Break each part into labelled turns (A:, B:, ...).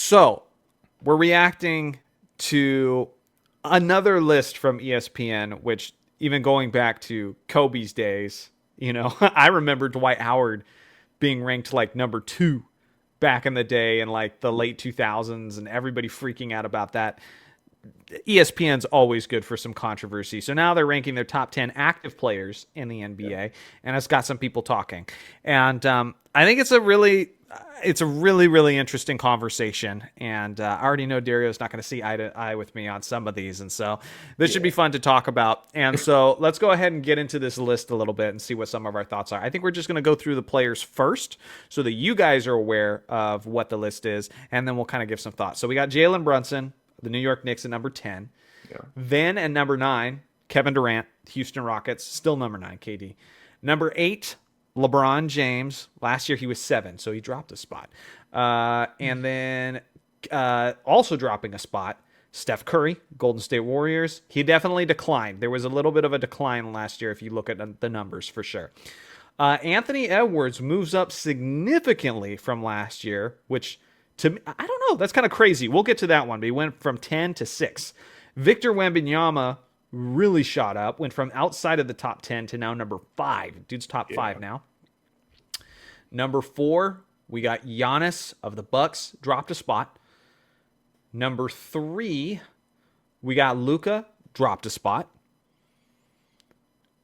A: So we're reacting to another list from ESPN, which even going back to Kobe's days, I remember Dwight Howard being ranked like number 2 back in the day in like the late 2000s and everybody freaking out about that. ESPN's always good for some controversy. So now they're ranking their top 10 active players in the NBA, and it's got some people talking. And I think it's a really, really interesting conversation. And I already know Dario's not going to see eye to eye with me on some of these. And so this should be fun to talk about. And so let's go ahead and get into this list a little bit and see what some of our thoughts are. I think we're just going to go through the players first so that you guys are aware of what the list is. And then we'll kind of give some thoughts. So we got Jalen Brunson, the New York Knicks at number 10. Yeah. Then at number 9, Kevin Durant, Houston Rockets, still number 9, KD. Number 8, LeBron James. Last year he was 7, so he dropped a spot. And then also dropping a spot, Steph Curry, Golden State Warriors. He definitely declined. There was a little bit of a decline last year if you look at the numbers for sure. Anthony Edwards moves up significantly from last year, which to me, I don't know. That's kind of crazy. We'll get to that one. But he went from 10 to 6. Victor Wembanyama really shot up. Went from outside of the top 10 to now number 5. Dude's top 5 now. Number 4, we got Giannis of the Bucks. Dropped a spot. Number 3, we got Luka. Dropped a spot.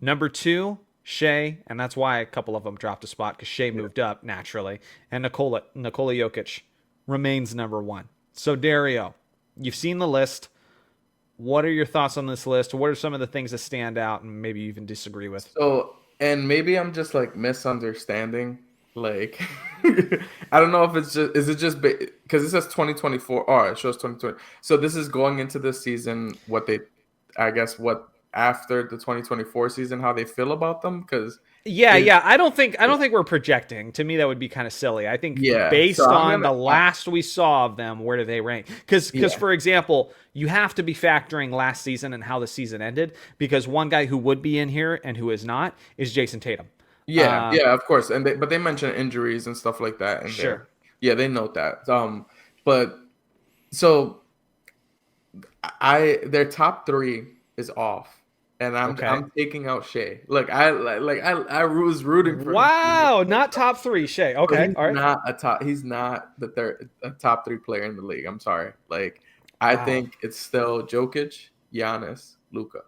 A: Number 2, Shai. And that's why a couple of them dropped a spot, because Shai moved up naturally. And Nikola Jokic remains number 1. So Dario, you've seen the list. What are your thoughts on this list? What are some of the things that stand out and maybe you even disagree with?
B: So, and maybe I'm just like misunderstanding. Like, I don't know if it's just, is it just because it says 2024? Oh, it shows 2020. So this is going into this season, what after the 2024 season, how they feel about them? Because
A: I don't think we're projecting. To me, that would be kind of silly. I think based on the last we saw of them, where do they rank? Because for example, you have to be factoring last season and how the season ended, because one guy who would be in here and who is not is Jason Tatum.
B: Yeah, of course. And but they mention injuries and stuff like that. And sure. They note that. But so their top 3 is off. And I'm taking out Shai. Like I was rooting for him.
A: Wow, not top 3 Shai. Okay, all right.
B: He's not a top 3 player in the league. I'm sorry. Like I think it's still Jokic, Giannis, Luka.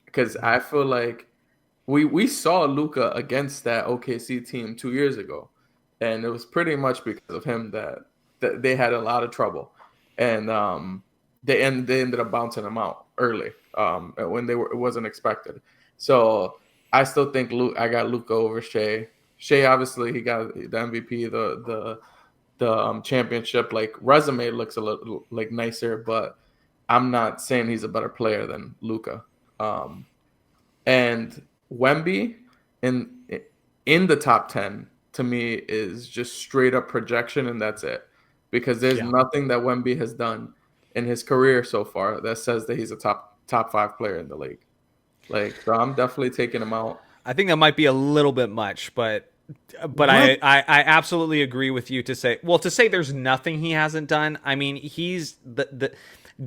B: Because I feel like we saw Luka against that OKC team 2 years ago, and it was pretty much because of him that they had a lot of trouble, and they ended up bouncing him out early. When it wasn't expected. So I still think I got Luka over Shai. Shai, obviously, he got the MVP, the championship. Like resume looks a little like nicer, but I'm not saying he's a better player than Luka. And Wemby in the top 10 to me is just straight up projection, and that's it, because there's nothing that Wemby has done in his career so far that says that he's a top 5 player in the league. Like, so I'm definitely taking him out.
A: I think that might be a little bit much, but I absolutely agree with you to say there's nothing he hasn't done. I mean, he's the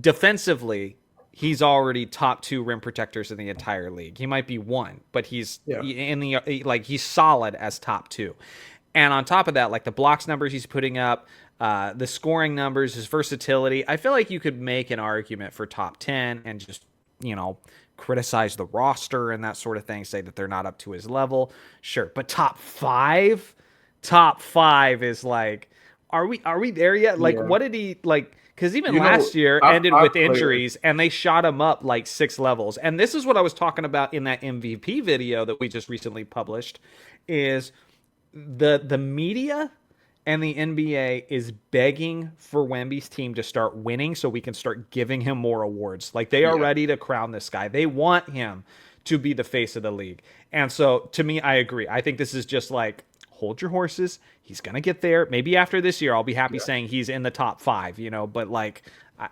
A: defensively, he's already top 2 rim protectors in the entire league. He might be 1, but he's he's solid as top 2. And on top of that, like the blocks numbers he's putting up, the scoring numbers, his versatility, I feel like you could make an argument for top 10 and just, criticize the roster and that sort of thing, say that they're not up to his level. Sure. But top 5 is like, are we there yet? Like, what did he like? Because even last year ended with injuries, and they shot him up like 6 levels. And this is what I was talking about in that MVP video that we just recently published, is the media and the NBA is begging for Wemby's team to start winning so we can start giving him more awards. Like, they are ready to crown this guy. They want him to be the face of the league. And so, to me, I agree. I think this is just like, hold your horses. He's going to get there. Maybe after this year, I'll be happy saying he's in the top 5, but like,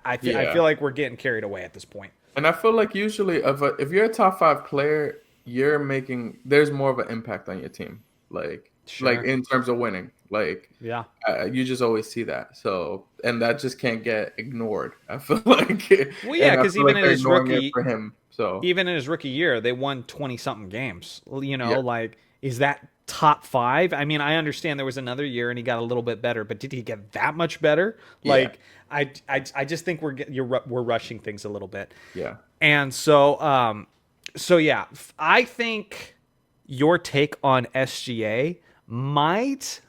A: I feel like we're getting carried away at this point.
B: And I feel like usually if you're a top 5 player, there's more of an impact on your team. Like, like in terms of winning. Like,
A: Yeah.
B: you just always see that. So, and that just can't get ignored. I feel like,
A: Well, yeah,
B: and I
A: because
B: feel like they're ignoring it for him. So,
A: even in his rookie year, they won 20 something games. You know,
B: yeah,
A: like, is that top five? I mean, I understand there was another year and he got a little bit better, but did he get that much better?
B: yeah,
A: Like, I just think we're rushing things a little bit.
B: yeah,
A: And so yeah, I think your take on SGA might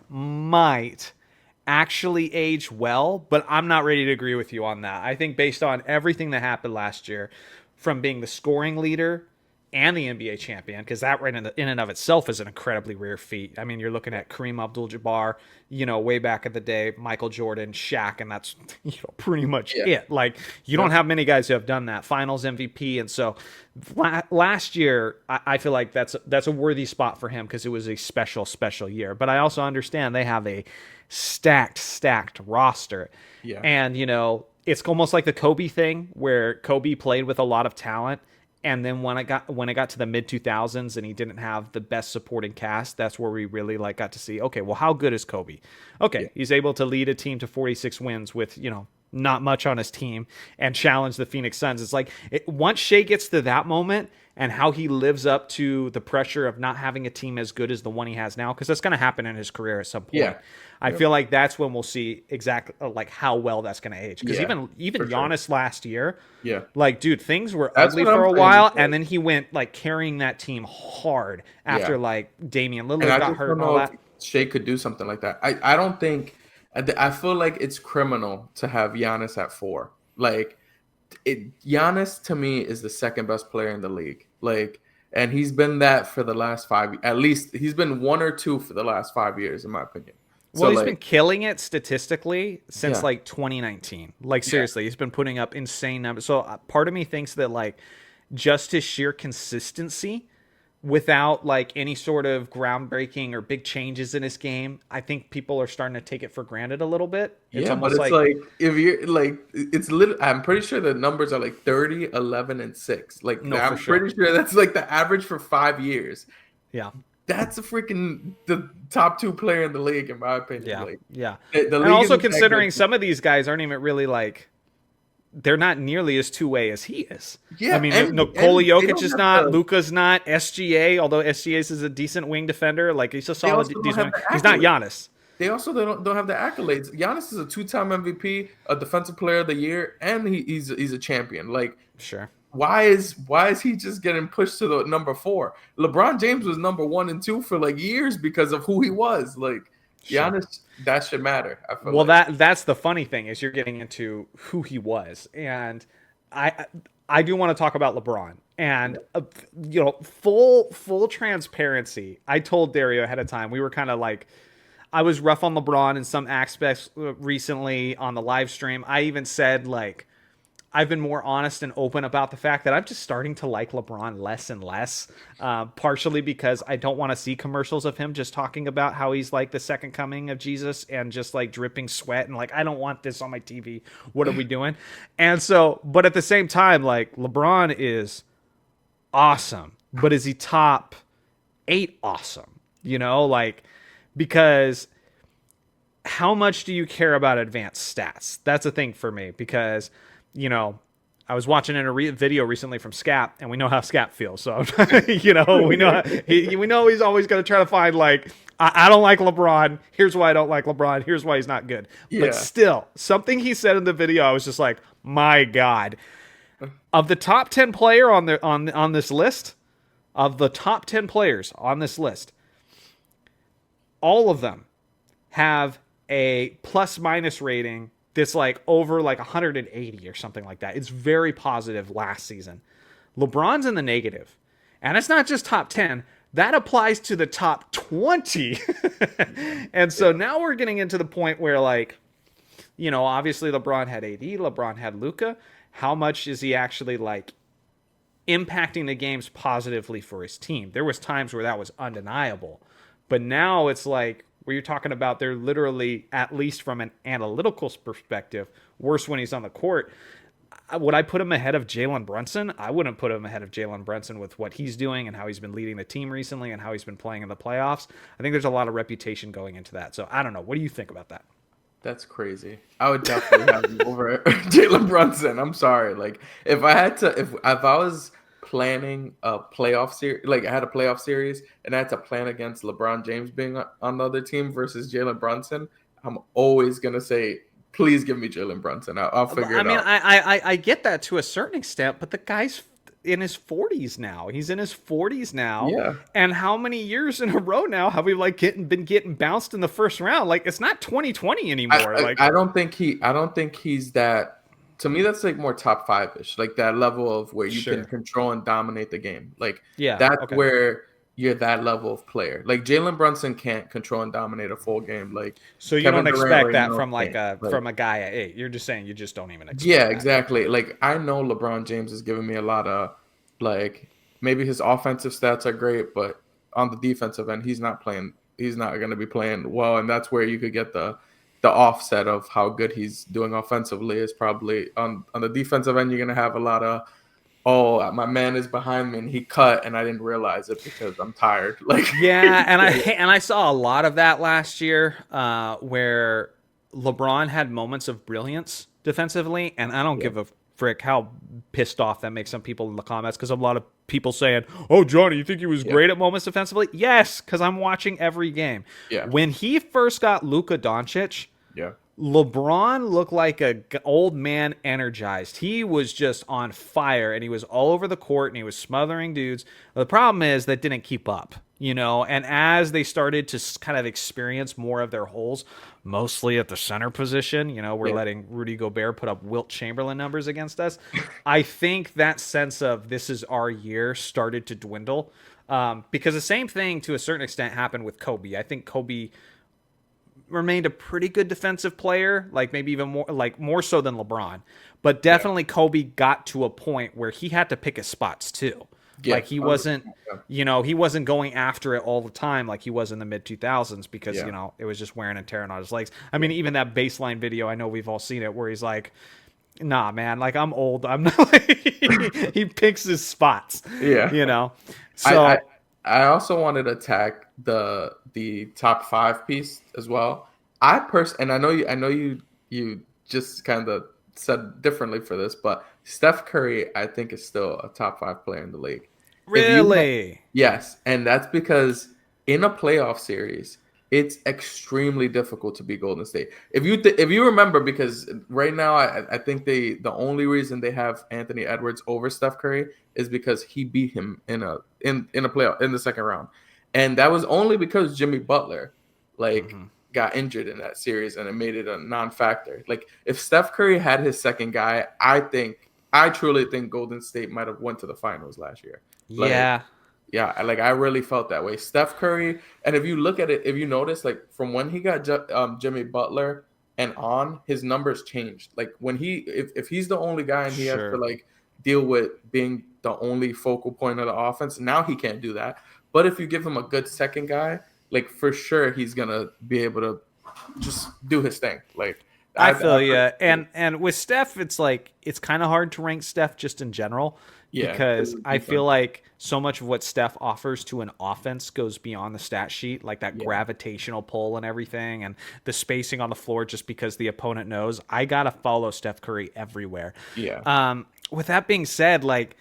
A: actually age well, but I'm not ready to agree with you on that. I think based on everything that happened last year, from being the scoring leader and the NBA champion, because that right in and of itself is an incredibly rare feat. I mean, you're looking at Kareem Abdul-Jabbar, you know, way back in the day, Michael Jordan, Shaq, and that's, you know, pretty much
B: yeah,
A: it. Like, you don't have many guys who have done that. Finals MVP, and so last year, I feel like that's a worthy spot for him because it was a special year. But I also understand they have a stacked roster,
B: yeah,
A: and you know, it's almost like the Kobe thing where Kobe played with a lot of talent, and then when it got to the mid 2000s and he didn't have the best supporting cast, that's where we really like got to see, okay, well, how good is Kobe?
B: yeah,
A: Okay, he's able to lead a team to 46 wins with, you know, not much on his team and challenge the Phoenix Suns. It's like once Shea gets to that moment and how he lives up to the pressure of not having a team as good as the one he has now, because that's going to happen in his career at some point.
B: yeah,
A: I
B: yeah,
A: feel like that's when we'll see exactly like how well that's going to age. Because
B: yeah,
A: even
B: for sure.
A: Giannis last year,
B: Yeah,
A: like, dude, things were
B: that's
A: ugly
B: what
A: for
B: I'm
A: a
B: saying. It's
A: while, and
B: like,
A: then he went like carrying that team hard after
B: yeah.
A: like Damian
B: And
A: Lillard
B: I
A: got
B: just
A: hurt
B: don't
A: and all
B: know if
A: that.
B: Shea could do something like that. I don't think. I feel like it's criminal to have Giannis at 4. Like, Giannis to me is the second best player in the league. Like, and he's been that for the last 5. At least he's been 1 or 2 for the last 5 years, in my opinion.
A: Well,
B: So
A: he's been
B: like,
A: killing it statistically since
B: yeah,
A: like 2019. Like,
B: yeah,
A: seriously, he's been putting up insane numbers. So part of me thinks that like just his sheer consistency without like any sort of groundbreaking or big changes in his game, I think people are starting to take it for granted a little bit. It's
B: yeah. But
A: almost
B: it's
A: like,
B: like, if you're like, it's I'm pretty sure the numbers are like 30, 11, and 6. Like,
A: no, for
B: I'm
A: sure.
B: pretty sure that's like the average for 5 years.
A: Yeah.
B: That's a freaking the top 2 player in the league, in my opinion.
A: Yeah.
B: Like,
A: Yeah.
B: the
A: And
B: league
A: also
B: isn't that
A: considering
B: good.
A: some of these guys aren't even really like, they're not nearly as two-way as he is. I
B: Yeah,
A: mean, Nikola
B: and they
A: Jokic
B: don't
A: is
B: have
A: not,
B: the
A: Luka's not, SGA, although SGA is a decent wing defender, like he's a
B: they
A: solid
B: also don't
A: decent
B: have
A: wing.
B: the
A: He's not
B: accolades.
A: Giannis.
B: They don't have the accolades. Giannis is a 2-time MVP, a Defensive Player of the Year, and he's a champion. Like,
A: Sure.
B: why is he just getting pushed to the number 4? LeBron James was number 1 and 2 for like years because of who he was. Like,
A: Sure.
B: Giannis, that should matter. I feel
A: Well,
B: like.
A: that's the funny thing is you're getting into who he was, and I I do want to talk about LeBron and you know, full transparency. I told Dario ahead of time. We were kind of like, I was rough on LeBron in some aspects recently on the live stream. I even said like, I've been more honest and open about the fact that I'm just starting to like LeBron less and less, partially because I don't want to see commercials of him just talking about how he's like the second coming of Jesus and just like dripping sweat and like, I don't want this on my TV. What are we doing? And so, but at the same time, like LeBron is awesome, but is he top 8 awesome? You know, like, because how much do you care about advanced stats? That's a thing for me because, you know, I was watching in a video recently from Scap, and we know how Scap feels. So, you know, we know he's always going to try to find like, I don't like LeBron. Here's why I don't like LeBron. Here's why he's not good. But
B: Yeah.
A: still, something he said in the video, I was just like, my God. Of the top 10 player on this list, of the top 10 players on this list, all of them have a plus minus rating that's like over like 180 or something like that. It's very positive last season. LeBron's in the negative. And it's not just top 10, that applies to the top 20. And so now we're getting into the point where, like, you know, obviously LeBron had AD, LeBron had Luka. How much is he actually like impacting the games positively for his team? There was times where that was undeniable. But now it's like where you're talking about they're literally, at least from an analytical perspective, worse when he's on the court. Would I put him ahead of Jalen Brunson? I wouldn't put him ahead of Jalen Brunson with what he's doing and how he's been leading the team recently and how he's been playing in the playoffs. I think there's a lot of reputation going into that. So I don't know. What do you think about that?
B: That's crazy. I would definitely have him over Jalen Brunson. I'm sorry. Like if I had to, if I was planning a playoff series, like I had a playoff series and I had to plan against LeBron James being on the other team versus Jalen Brunson, I'm always gonna say, please give me Jalen Brunson. I'll figure
A: I
B: it
A: mean,
B: out.
A: I get that to a certain extent, but the guy's in his 40s now. He's in his 40s now.
B: Yeah.
A: And how many years in a row now have we like been getting bounced in the first round? Like it's not 2020 anymore. Like
B: I don't think he's that. To me, that's like more top five ish, like that level of where you can
A: sure.
B: control and dominate the game. Like
A: Yeah.
B: that's
A: Okay.
B: where you're that level of player. Like Jalen Brunson can't control and dominate a full game. Like
A: So you
B: Kevin
A: don't
B: Durant
A: expect
B: right
A: that
B: now
A: from like
B: can't.
A: a
B: Like
A: from a guy at 8. You're just saying you just don't even
B: yeah,
A: expect that.
B: exactly. Like I know LeBron James is giving me a lot of like maybe his offensive stats are great, but on the defensive end, he's not playing. He's not going to be playing well, and that's where you could get the offset of how good he's doing offensively is probably on the defensive end. You're going to have a lot of my man is behind me and he cut and I didn't realize it because I'm tired. Like
A: Yeah, and I saw a lot of that last year, where LeBron had moments of brilliance defensively, and I don't
B: yeah,
A: give a frick how pissed off that makes some people in the comments because a lot of people saying, "Oh, Johnny, you think he was
B: yeah,
A: great at moments defensively?" Yes, because I'm watching every game.
B: yeah,
A: When he first got Luka Doncic,
B: yeah,
A: LeBron looked like a old man energized. He was just on fire and he was all over the court and he was smothering dudes. The problem is that didn't keep up, you know, and as they started to kind of experience more of their holes, mostly at the center position, you know, we're
B: yeah,
A: letting Rudy Gobert put up Wilt Chamberlain numbers against us. I think that sense of this is our year started to dwindle, because the same thing to a certain extent happened with Kobe. I think Kobe remained a pretty good defensive player, like maybe even more like more so than LeBron. But
B: yeah,
A: definitely Kobe got to a point where he had to pick his spots too.
B: yeah,
A: Like he wasn't, he wasn't going after it all the time like he was in the mid 2000s because,
B: yeah,
A: it was just wearing and tearing on his legs. I mean, even that baseline video, I know we've all seen it where he's like, "Nah, man, like I'm old. I'm not." He picks his spots,
B: yeah.
A: you know.
B: I, I
A: So
B: I also wanted to attack the top five piece as well. And I know you just kind of said differently for this, but Steph Curry I think is still a top five player in the league. If you
A: really,
B: Yes, and that's because in a playoff series, it's extremely difficult to beat Golden State. If you remember, because right now I think the only reason they have Anthony Edwards over Steph Curry is because he beat him in a playoff in the second round, and that was only because Jimmy Butler like
A: hmm,
B: got injured in that series and it made it a non-factor. Like if Steph Curry had his second guy, I truly think Golden State might have went to the finals last year. Like
A: yeah,
B: yeah, I really felt that way. Steph Curry, and if you look at it, if you notice, like from when he got Jimmy Butler and on, his numbers changed. Like when if he's the only guy and he has to
A: sure.
B: like deal with being the only focal point of the offense, now he can't do that. But if you give him a good second guy, like for sure he's gonna be able to just do his thing. Like
A: I
B: I
A: feel you. And with Steph, it's like it's kind of hard to rank Steph just in general
B: yeah, because
A: because
B: of
A: I feel
B: defense.
A: like so much of what Steph offers to an offense goes beyond the stat sheet, like that
B: Yeah,
A: gravitational pull and everything, and the spacing on the floor just because the opponent knows. I gotta follow Steph Curry everywhere.
B: yeah,
A: With that being said, like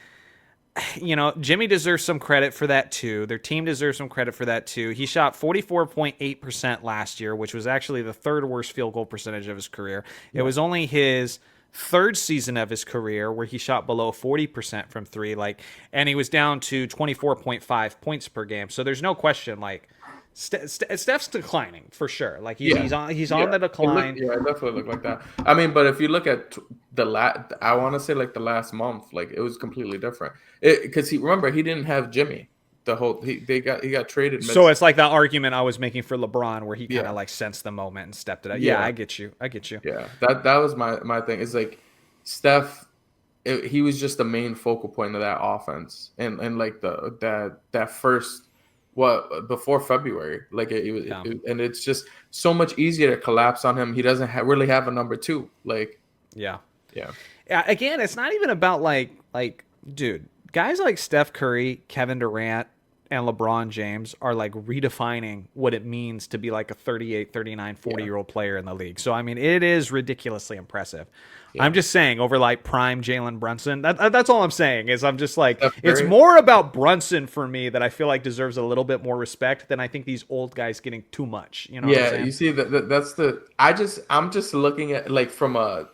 A: Jimmy deserves some credit for that too. Their team deserves some credit for that too. He shot 44.8% last year, which was actually the third worst field goal percentage of his career. It
B: yeah,
A: was only his third season of his career where he shot below 40% from 3, and he was down to 24.5 points per game. So there's no question, like Steph's declining for sure. Like he's
B: yeah,
A: he's on he's
B: yeah.
A: on the decline.
B: Yeah, it definitely looked like that. I mean, but if you look at I want to say like the last month, like it was completely different. Because he didn't have Jimmy. He got traded mid.
A: So it's like that argument I was making for LeBron where he kind of
B: Yeah,
A: like sensed the moment and stepped it up. Yeah,
B: yeah,
A: I get you. I get you.
B: yeah. That was my thing. It's like Steph. He was just the main focal point of that offense, and like that first what before February, like
A: Yeah.
B: and it's just so much easier to collapse on him. He doesn't really have a number two. Like
A: Yeah.
B: yeah,
A: Again, it's not even about dude, guys like Steph Curry, Kevin Durant, and LeBron James are like redefining what it means to be like a 38, 39, 40
B: Yeah,
A: year old player in the league. So I mean, it is ridiculously impressive. I'm
B: yeah.
A: just saying, over like prime Jalen Brunson. That's all I'm saying. Is I'm just like,
B: Steph
A: it's
B: Curry.
A: more about Brunson for me that I feel like deserves a little bit more respect than I think these old guys getting too much. You know what I'm
B: Yeah,
A: saying?
B: you see that's the I'm just looking at like from a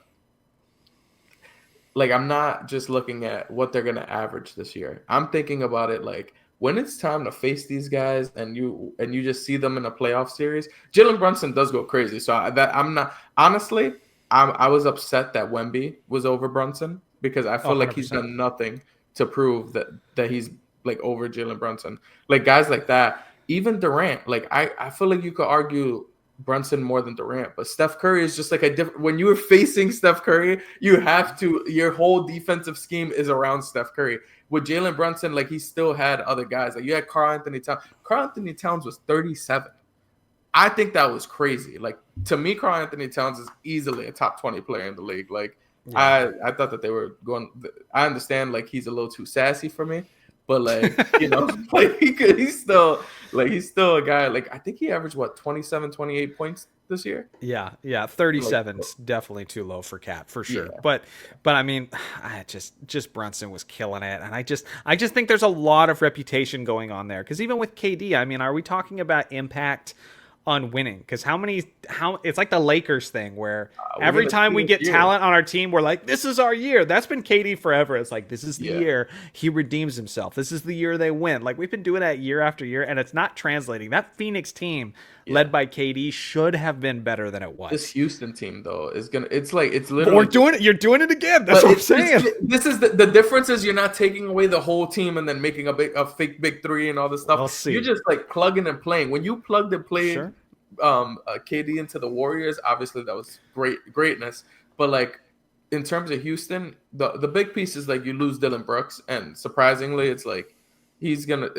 B: like I'm not just looking at what they're gonna average this year. I'm thinking about it like when it's time to face these guys and you just see them in a playoff series. Jalen Brunson does go crazy, so that I'm not honestly. I was upset that Wemby was over Brunson because I
A: Oh,
B: feel like he's
A: 100%.
B: done nothing to prove that he's like over Jalen Brunson. Like guys like that, even Durant. Like I feel like you could argue Brunson more than Durant, but Steph Curry is just like a different. When you're facing Steph Curry, you have to. Your whole defensive scheme is around Steph Curry. With Jalen Brunson, like he still had other guys. Like you had Karl Anthony Towns. Karl Anthony Towns was 37. I think that was crazy. Like to me, Karl Anthony Towns is easily a top 20 player in the league. Like
A: Yeah.
B: I thought that they were going. I understand like he's a little too sassy for me, but like like he's still a guy. Like I think he averaged what 27, 28 points this year.
A: Yeah,
B: Like
A: 37's definitely too low for Cat for sure.
B: yeah,
A: But I mean, I just Brunson was killing it, and I just think there's a lot of reputation going on there because even with KD, I mean, are we talking about impact on winning? Because how it's like the Lakers thing where
B: we're
A: every
B: gonna
A: time
B: see
A: we
B: this
A: get
B: year.
A: talent on our team, we're like, this is our year. That's been KD forever. It's like this is the
B: Yeah,
A: year he redeems himself. This is the year they win. Like we've been doing that year after year, and it's not translating. That Phoenix team
B: yeah.
A: led by KD should have been better than it
B: This
A: was.
B: Houston team though is gonna. It's like it's
A: But we're
B: literally just.
A: doing it. You're doing it again. That's
B: But
A: what I'm saying.
B: this is the difference is you're not taking away the whole team and then making a fake big three and all this
A: We'll
B: stuff. You're
A: see.
B: just like plugging and playing. When you plugged and played
A: Sure.
B: KD into the Warriors, obviously that was greatness. But like in terms of Houston, the big piece is like you lose Dylan Brooks, and surprisingly, it's like it's gonna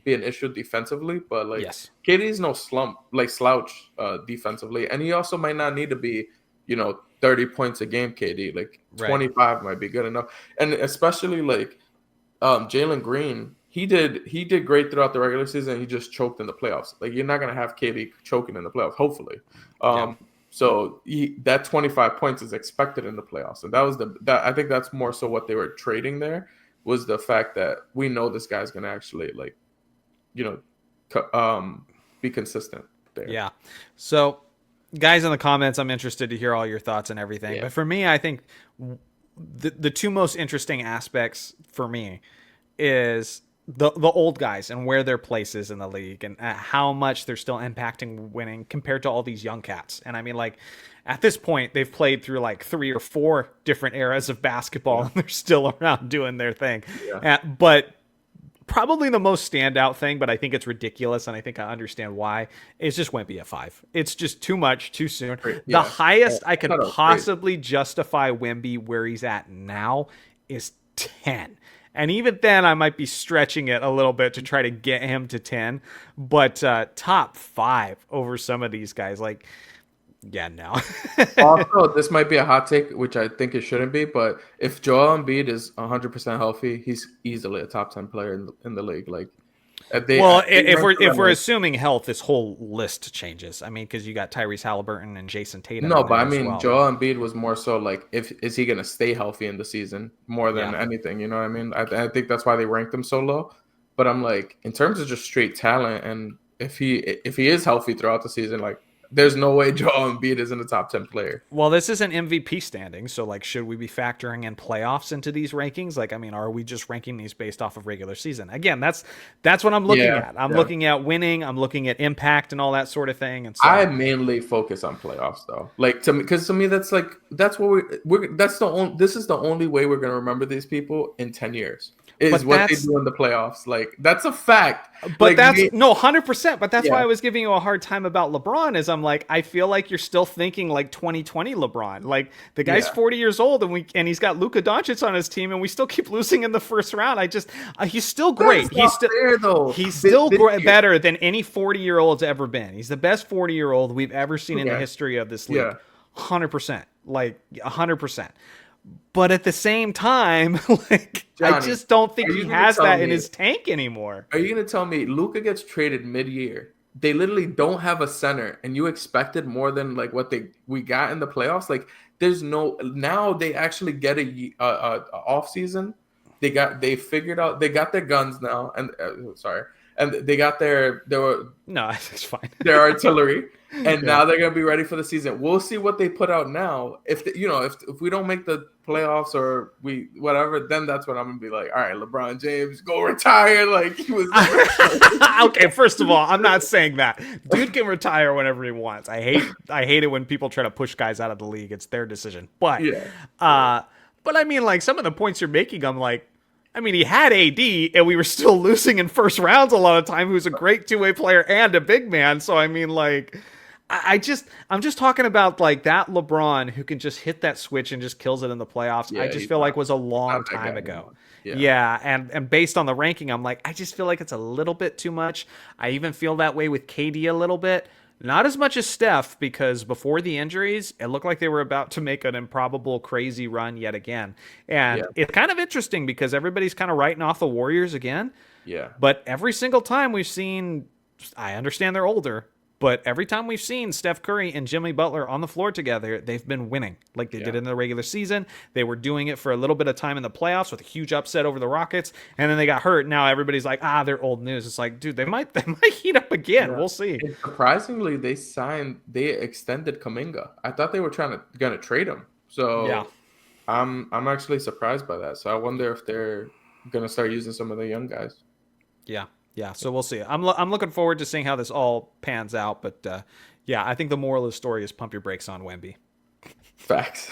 B: be an issue defensively. But like
A: Yes.
B: KD's no slump like slouch defensively, and he also might not need to be 30 points a game. KD like
A: Right.
B: 25 might be good enough, and especially like Jalen Green, he did great throughout the regular season. He just choked in the playoffs. Like you're not gonna have KD choking in the playoffs, hopefully.
A: Yeah.
B: So that 25 points is expected in the playoffs, and that I think that's more so what they were trading there was the fact that we know this guy's gonna actually like you know be consistent there.
A: Yeah. So, guys in the comments, I'm interested to hear all your thoughts and everything.
B: Yeah,
A: But for me, I think the two most interesting aspects for me is the old guys and where their place is in the league and how much they're still impacting winning compared to all these young cats. And I mean, like at this point, they've played through like 3 or 4 different eras of basketball,
B: yeah,
A: and they're still around doing their thing.
B: yeah,
A: But probably the most standout thing, but I think it's ridiculous, and I think I understand why, is just Wimpy at 5. It's just too much, too soon.
B: great.
A: The
B: Yeah.
A: highest I
B: I
A: could
B: thought it was great.
A: possibly justify Wemby where he's at now is 10. And even then, I might be stretching it a little bit to try to get him to 10. But top 5 over some of these guys, like, yeah, no.
B: Also, this might be a hot take, which I think it shouldn't be, but if Joel Embiid is 100% healthy, he's easily a top 10 player in the league. Like
A: Well,
B: they
A: if
B: ranked him
A: we're
B: like
A: assuming health, this whole list changes. I mean, because you got Tyrese Halliburton and Jason Tatum
B: no,
A: in
B: but
A: there
B: I
A: as
B: mean
A: well.
B: Joel Embiid was more so like if is he gonna stay healthy in the season more than
A: Yeah.
B: anything? You know what I mean? I think that's why they ranked him so low. But I'm like in terms of just straight talent, and if he is healthy throughout the season, like there's no way Joel Embiid isn't a top 10 player.
A: Well, this is an MVP standing, so like, should we be factoring in playoffs into these rankings? Like, I mean, are we just ranking these based off of regular season? Again, that's what I'm looking
B: Yeah,
A: at. I'm
B: yeah.
A: looking at winning. I'm looking at impact and all that sort of thing. And
B: I
A: so,
B: mainly focus on playoffs though. Like to me, because to me that's like that's what we're that's the only this is the only way we're gonna remember these people in 10 years is
A: but
B: what they
A: that's
B: do in the playoffs. Like that's a fact.
A: But
B: Like
A: that's
B: me,
A: no 100%. But that's why
B: yeah,
A: I was giving you a hard time about LeBron. Is I'm like, I feel like you're still thinking like 2020 LeBron. Like the guy's
B: yeah.
A: 40 years old, and he's got Luka Doncic on his team, and we still keep losing in the first round. I just he's still great.
B: That's not fair though.
A: He's still
B: This year,
A: better than any 40-year-old's ever been. He's the best 40-year-old we've ever seen in the
B: okay,
A: history of this league.
B: yeah.
A: 100%. Like 100%. But at the same time, like I
B: Johnny,
A: just don't think
B: are you
A: he
B: gonna
A: has
B: tell
A: that in
B: me?
A: his tank anymore.
B: Are you gonna tell me Luca gets traded mid-year? They literally don't have a center, and you expected more than like what they we got in the playoffs. Like, there's no now they actually get a off season. They figured out they got their guns now, and sorry, and they got
A: No, it's fine.
B: their artillery, and
A: Yeah.
B: now they're gonna be ready for the season. We'll see what they put out now. If if we don't make the playoffs or we whatever, then that's when I'm gonna be like, all right, LeBron James, go retire. Like he was never.
A: Okay, first of all, I'm not saying that. Dude can retire whenever he wants. I hate it when people try to push guys out of the league. It's their decision.
B: Yeah,
A: Uh but I mean like some of the points you're making, I'm like I mean, he had AD, and we were still losing in first rounds a lot of time. Who's a great two-way player and a big man. So I mean, like, I'm just talking about like that LeBron who can just hit that switch and just kills it in the playoffs. I
B: yeah,
A: just
B: he's
A: feel
B: not,
A: like was a long
B: not that
A: time
B: guy
A: ago.
B: anymore. Yeah,
A: Yeah, and based on the ranking, I'm like, I just feel like it's a little bit too much. I even feel that way with KD a little bit. Not as much as Steph, because before the injuries, it looked like they were about to make an improbable, crazy run yet again.
B: yeah,
A: And it's kind of interesting because everybody's kind of writing off the Warriors again.
B: yeah,
A: But every single time we've seen, I understand they're older, but every time we've seen Steph Curry and Jimmy Butler on the floor together, they've been winning like they
B: yeah.
A: did in the regular season. They were doing it for a little bit of time in the playoffs with a huge upset over the Rockets, and then they got hurt. Now everybody's like, they're old news. It's like, dude, they might heat up again.
B: Yeah.
A: We'll see.
B: And surprisingly, they extended Kaminga. I thought they were gonna trade him.
A: Yeah.
B: So I'm actually surprised by that. So I wonder if they're gonna start using some of the young guys.
A: Yeah. Yeah. So we'll see. I'm looking forward to seeing how this all pans out. But yeah, I think the moral of the story is pump your brakes on Wemby.
B: Facts.